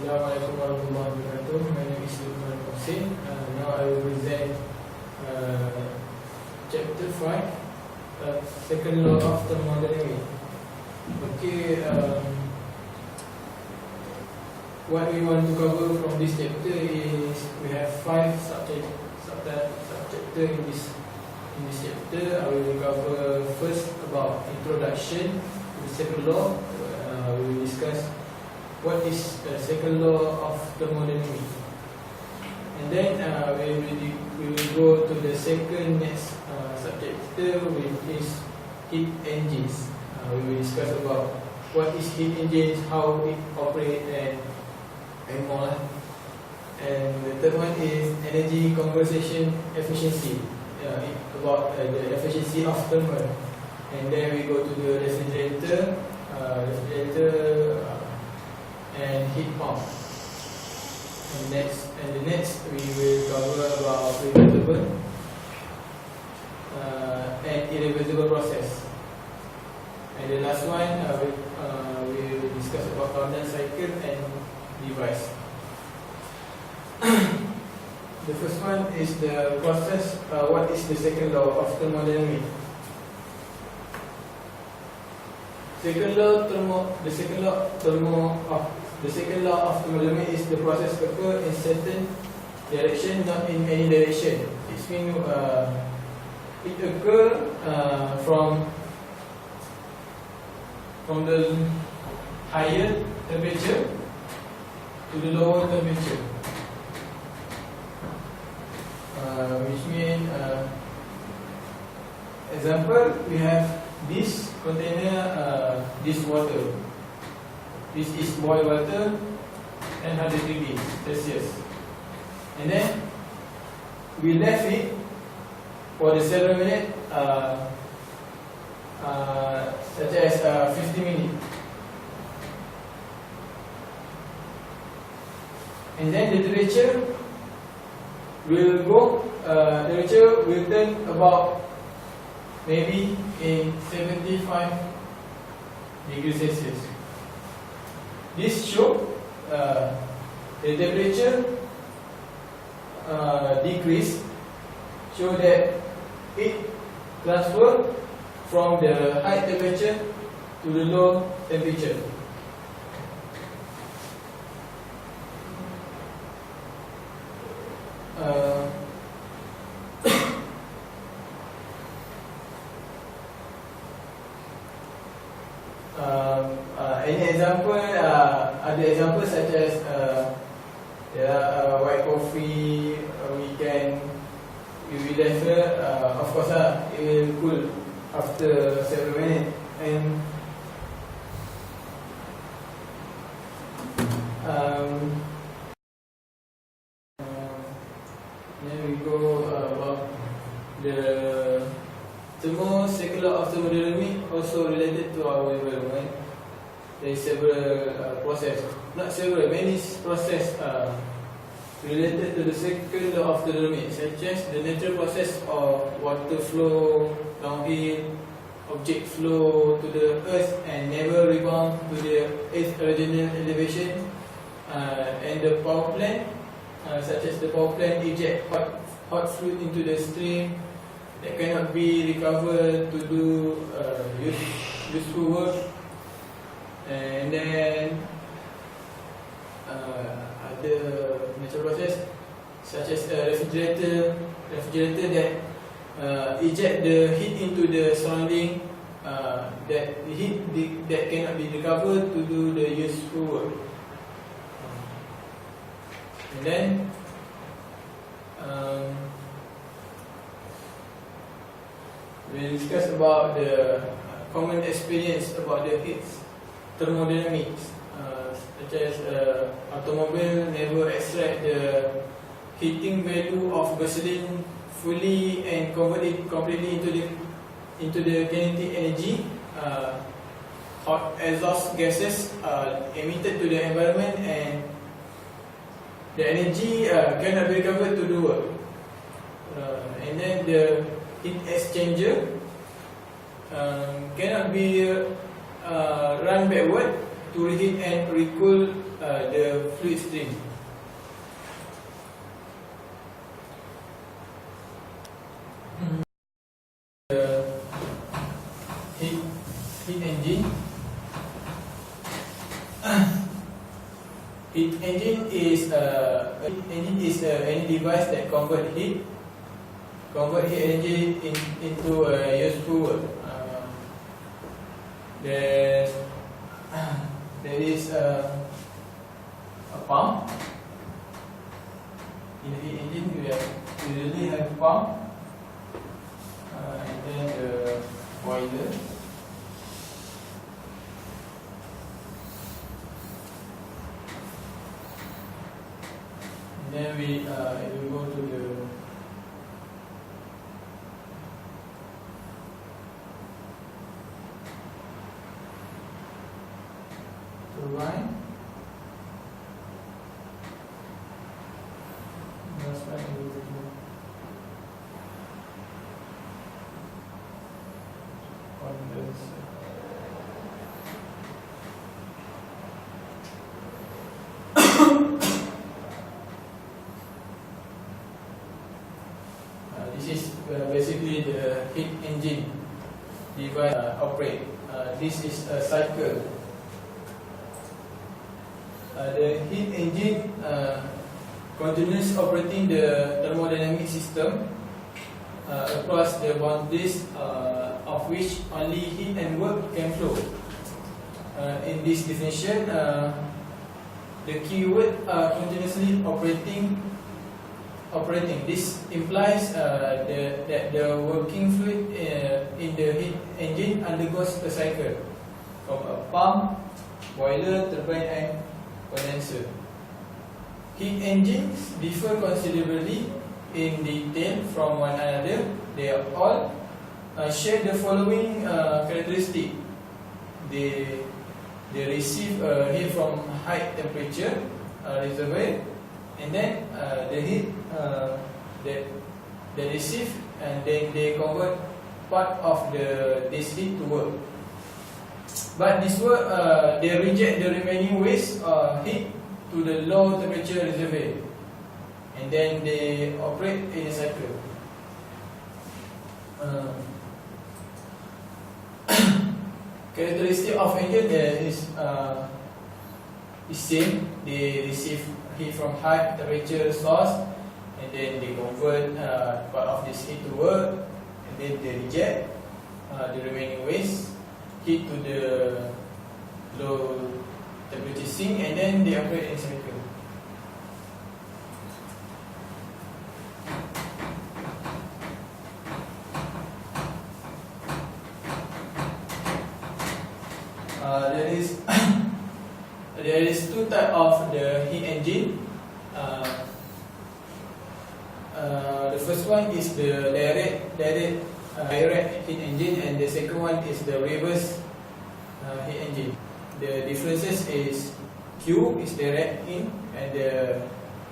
Assalamualaikum warahmatullahi wabarakatuh. My name is Lukman Hussein. Now I will present chapter 5, second law of thermodynamics. Okay, what we want to cover from this chapter is we have 5 subchapter in this chapter. I will cover first about introduction to the second law. We will discuss what is the second law of thermodynamics, and then we will go to the second next subchapter, which is heat engines. We will discuss about what is heat engines, how it operates, and more. And the third one is energy conservation efficiency, about the efficiency of thermal. And then we go to the refrigerator, and heat pump. And the next we will cover about reversible and irreversible process. And the last one we will discuss about Carnot cycle and device. The first one is the process. What is the second law of thermodynamics? The second law of thermodynamics is the process occur in certain direction, not in any direction. It means it occur from the higher temperature to the lower temperature, which means example, we have this container, this water. This is boiled water and 100 degrees Celsius, and then we left it for the several minutes, such as 50 minutes, and then the temperature will go. Temperature will turn about maybe in 75 degrees Celsius. This shows the temperature decrease, show that it transfer from the high temperature to the low temperature. Any example? Other examples such as white coffee. We will left of course it will cool after several minutes, and then we go about the second law of thermodynamics, also related to our environment. There is several many process related to the second law of thermodynamics, such as the natural process of water flow downhill, object flow to the earth and never rebound to the earth's original elevation, and the power plant, such as the power plant eject hot fluid into the stream that cannot be recovered to do useful work. And then other natural process such as refrigerator that eject the heat into the surrounding, that the heat that cannot be recovered to do the useful work. And then we discuss about the common experience about the heat thermodynamics, such as automobile never extract the heating value of gasoline fully and convert it completely into the kinetic energy. Hot exhaust gases emitted to the environment, and the energy cannot be recovered to do work. And then the heat exchanger cannot be run backward to reheat and recool the fluid stream. The heat engine. Heat engine is any device that convert heat energy into useful work. There is a pump. In the heat engine, we usually have a pump, and then the boiler. And then we go to the turbine. That's right. This is basically the heat engine device operate. This is a cycle. The heat engine continues operating the thermodynamic system across the boundaries of which only heat and work can flow. In this definition, the keyword continuously operating. This implies that the working fluid in the heat engine undergoes a cycle from a pump, boiler, turbine, and condenser. Heat engines differ considerably in detail from one another. They all share the following characteristic. They receive heat from high temperature reservoir, and then the heat that they receive, and then they convert part of this heat to work. But this work, they reject the remaining waste heat to the low temperature reservoir, and then they operate in a cycle. Characteristic of engine is same. They receive heat from high temperature source, and then they convert part of this heat to work, and then they reject the remaining waste heat to the low temperature sink, and then they operate in a cycle. There is two types of the heat engine. The first one is the direct heat engine, and the second one is the reverse heat engine. The differences is Q is direct in, and the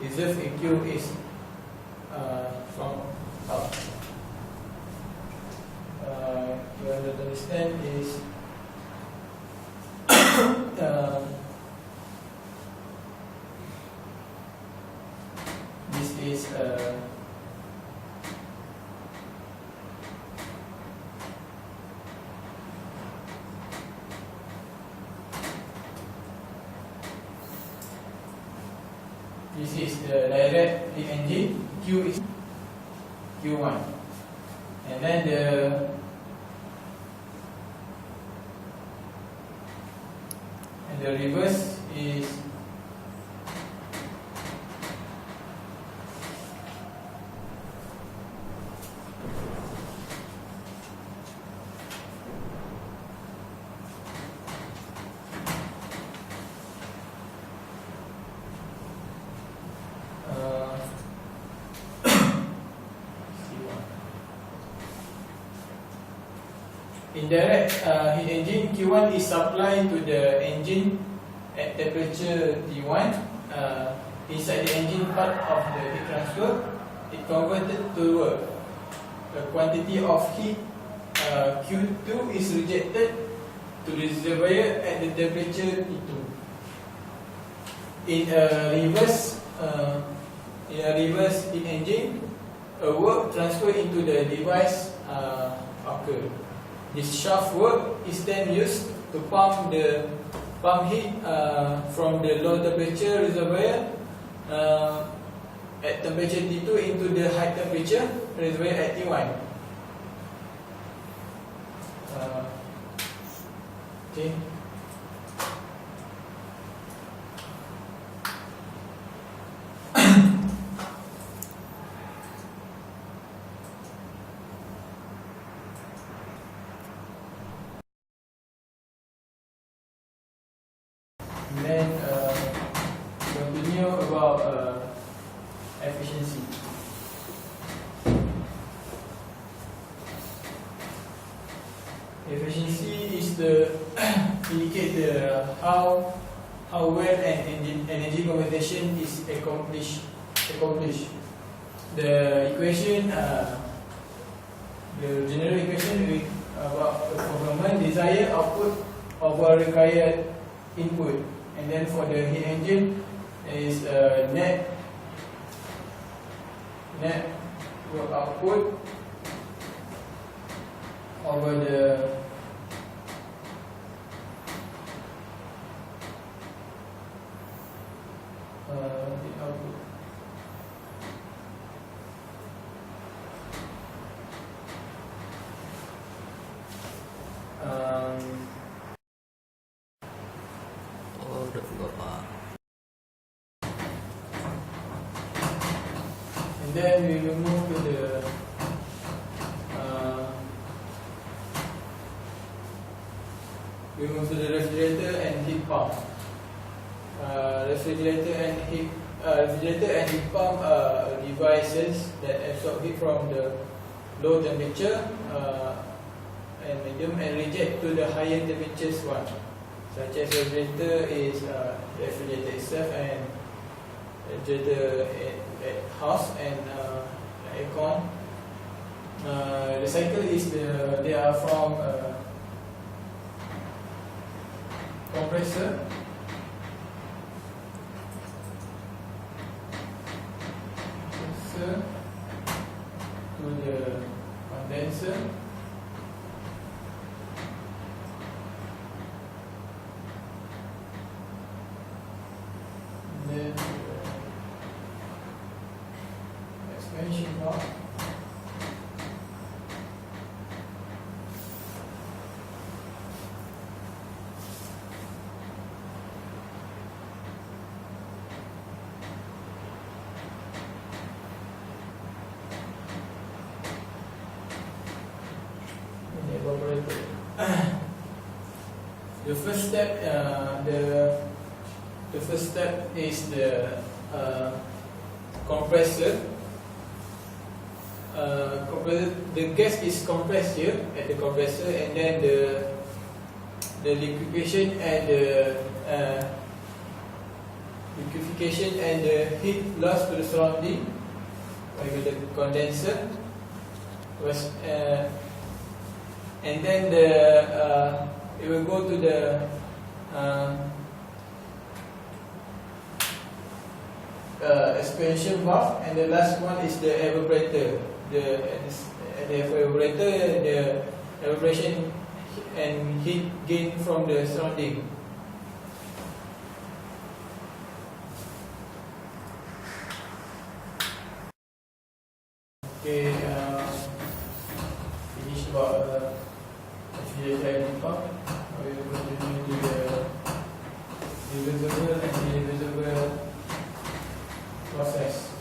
reserve in Q is from up. You have to understand is this is the direct heat engine. Q is Q1, and then the reverse is indirect heat engine. Q1 is supplied to the engine at temperature T1. Inside the engine part of the heat transfer, it converted to work. The quantity of heat Q2 is rejected to the reservoir at the temperature T2. In a reverse heat engine, a work transfer into the device occur. This shaft work is then used to pump heat from the low temperature reservoir at temperature T2 into the high temperature reservoir at T1. Okay. And then continue about efficiency. Efficiency is the indicate how well an energy conversion is accomplished. The equation, the general equation about performance, desired output over required input, and then for the heat engine is net work output over the output. And then we will move to the refrigerator and heat pump. Refrigerator and heat pump are devices that absorb heat from the low temperature and medium and reject to the higher temperatures one. Such as refrigerator is refrigerator itself and refrigerator at house and aircon. The cycle is they are from compressor, to the condenser, and then expansion valve, The first step, the first step is the compressor. The gas is compressed here at the compressor, and then the liquefaction and the heat loss to the surrounding by the condenser was, and then it will go to the expansion valve, and the last one is the evaporator. The evaporator, the evaporation and heat gain from the surrounding. Okay, finish about refrigerator and pump. We will continue to the reservoir and the reservoir process.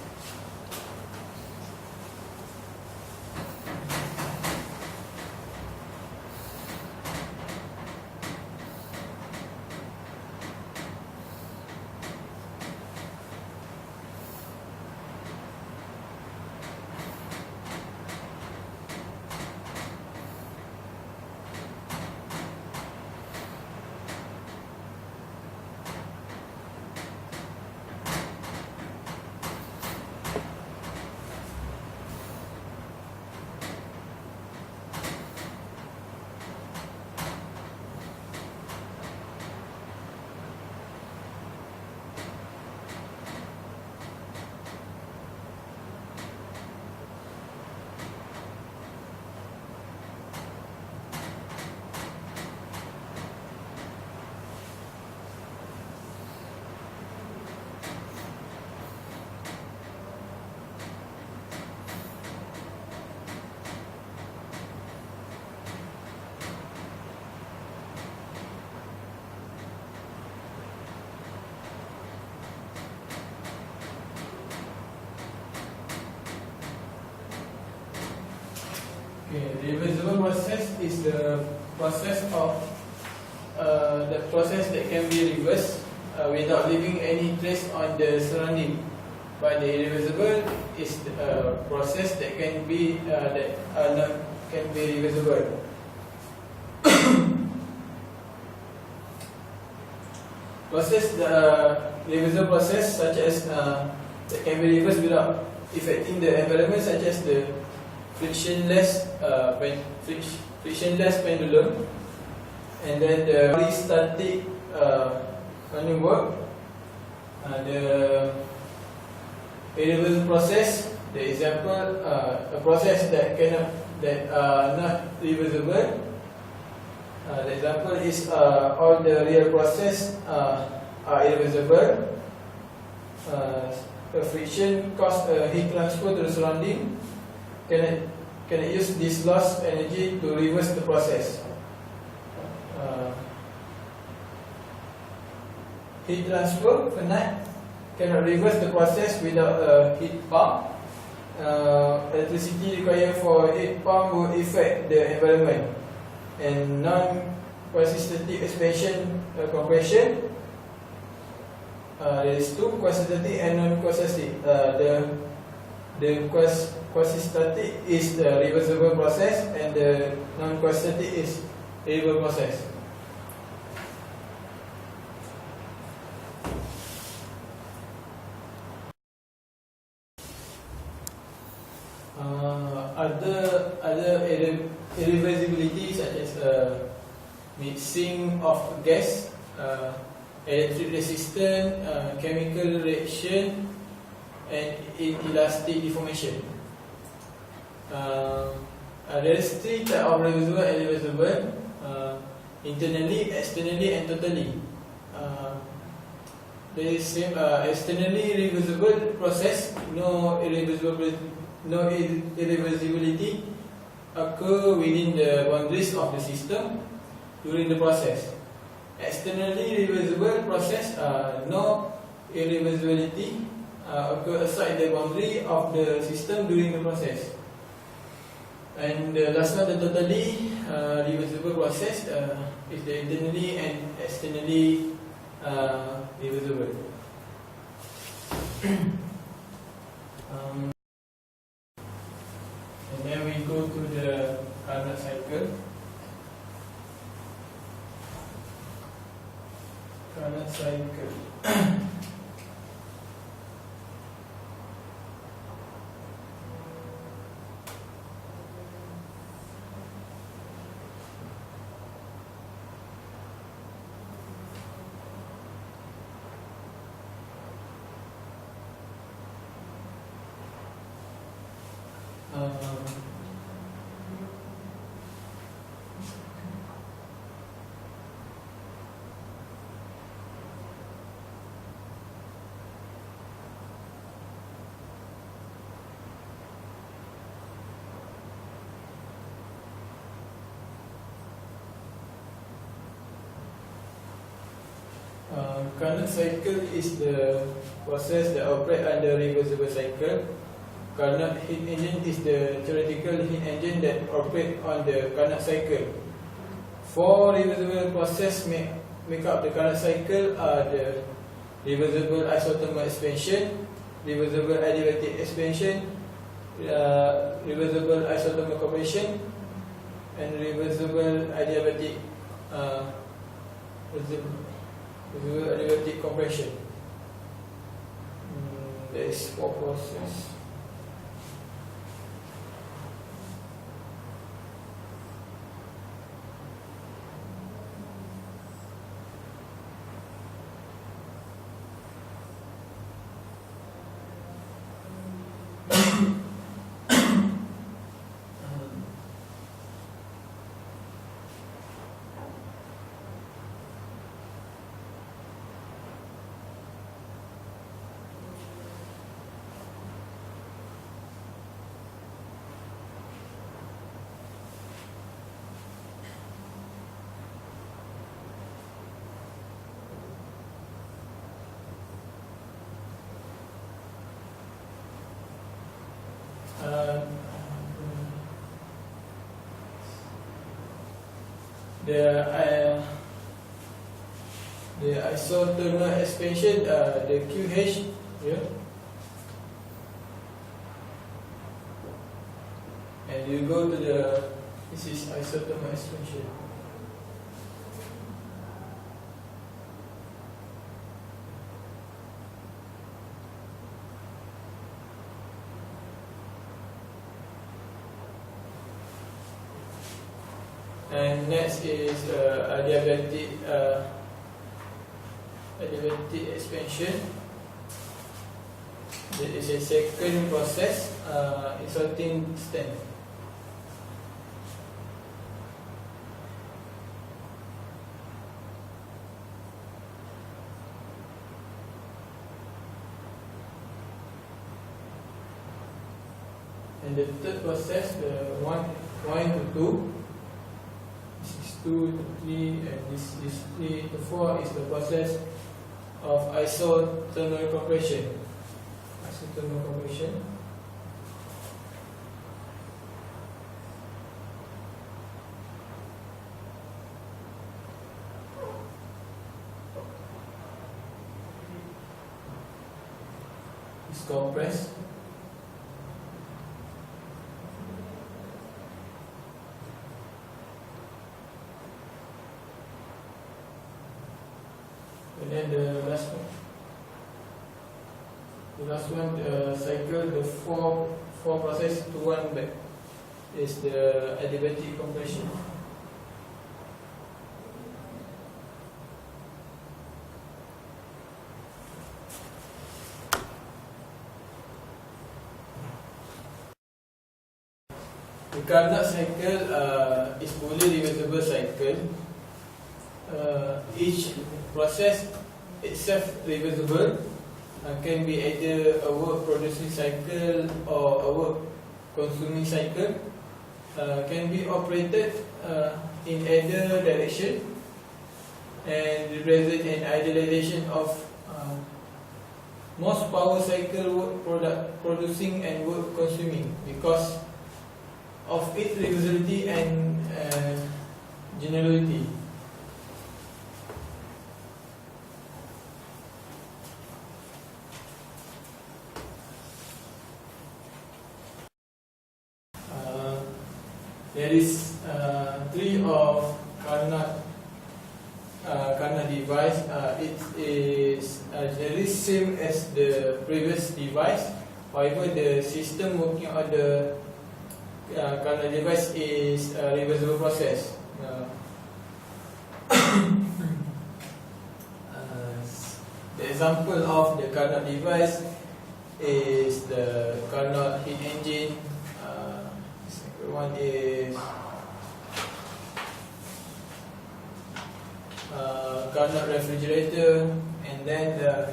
Okay, reversible process is the process that can be reversed without leaving any trace on the surrounding. But the irreversible is a process that can be reversible. Reversible process such as that can be reversed without affecting the environment, such as the frictionless pendulum, and then the static work. The irreversible process, the example, a process that not reversible. The example is all the real process are irreversible. A friction cause a heat transfer to the surrounding. Can use this lost energy to reverse the process. Heat transfer cannot reverse the process without a heat pump. Electricity required for heat pump will affect the environment. And non-quasi-static expansion compression. There is two, quasi-static and non-quasi-static. The quasi-static is the reversible process, and the non-quasi-static is reversible process. Other irreversibility such as mixing of gas, electric resistance, chemical reaction, and inelastic deformation. There is three types of reversible and irreversible: internally, externally, and totally. There is externally reversible process. No irreversibility occur within the boundaries of the system during the process. Externally reversible process, no irreversibility occur outside the boundary of the system during the process. And the last one, the totally reversible process, is the internally and externally reversible. And then we go to the Carnot cycle. Carnot cycle. Carnot cycle is the process that operates under reversible cycle. Carnot heat engine is the theoretical heat engine that operates on the Carnot cycle. Four reversible processes make up the Carnot cycle are the reversible isothermal expansion, reversible adiabatic expansion, reversible isothermal compression, and reversible adiabatic adiabatic compression. There is four processes. the isothermal expansion, the QH here, and you go to this is isothermal expansion. And next is adiabatic expansion. That is a second process, inserting stent. And the third process, the 1 to 2. 2 to 3 and this 3 to 4 is the process of isothermal compression. Isothermal compression. It's compressed. And then the last one, cycle the four process to one back is the adiabatic compression. The Carnot cycle is fully reversible cycle. Each process itself reversible, can be either a work producing cycle or a work consuming cycle, can be operated in either direction, and result in idealization of most power cycle work producing and work consuming because of its reversibility and generality. There is three of Carnot device. It is generally same as the previous device. However, the system working on the Carnot device is a reversible process. The example of the Carnot device is the Carnot heat engine. One is Carnot refrigerator, and then the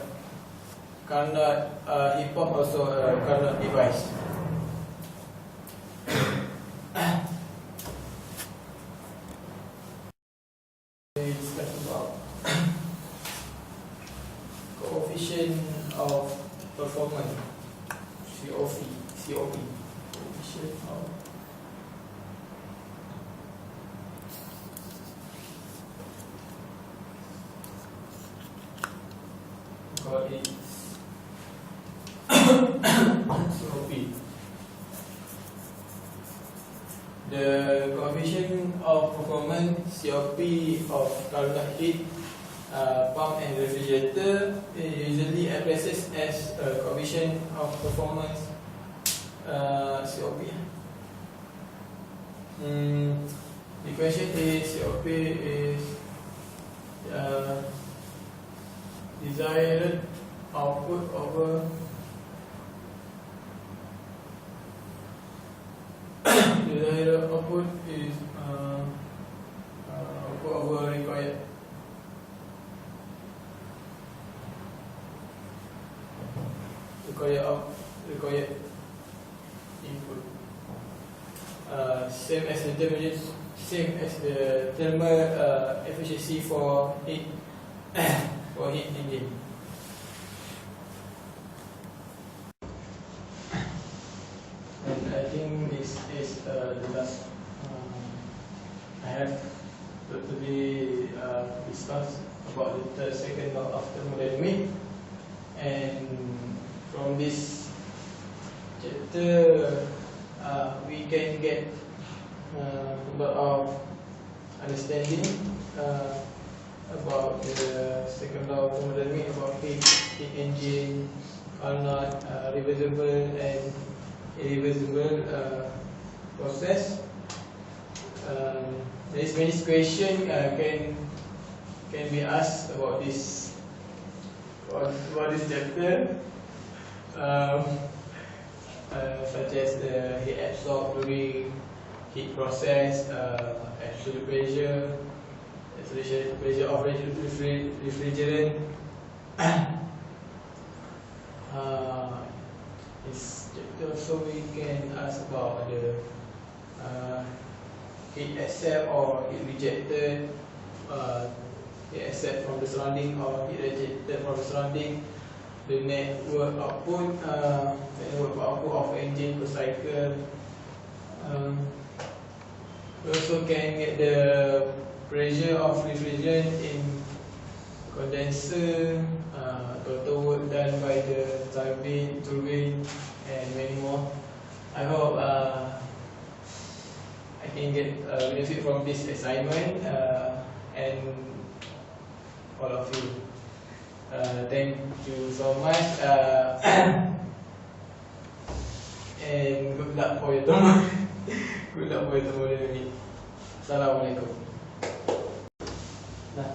Carnot heat pump also a Carnot device. It's about coefficient of performance, COP. Coefficient of COP. The coefficient of performance COP of Carnot heat pump and refrigerator usually addresses as a coefficient of performance COP. The question is COP is desired output over desired output is output over required input. Same as the thermal efficiency for heat engine. And I think this is the last I have to discuss about the second law of thermodynamics, and from this chapter we can get a lot of understanding about the second law of thermodynamics, about heat engine, Carnot, reversible and irreversible process. There is many questions can be asked about this chapter, such as the heat absorbed during heat process, absolute pressure, saturation pressure of refrigerant. This chapter also we can ask about the heat accept or heat rejected, heat accept from the surrounding or heat rejected from the surrounding, the network output of engine per cycle. We also can get the pressure of refrigerant in condenser, total work done by the turbine, and many more. I hope I can get benefit from this assignment, and all of you. Thank you so much, and good luck for your tomorrow. Good luck for your tomorrow. Assalamualaikum. Nah.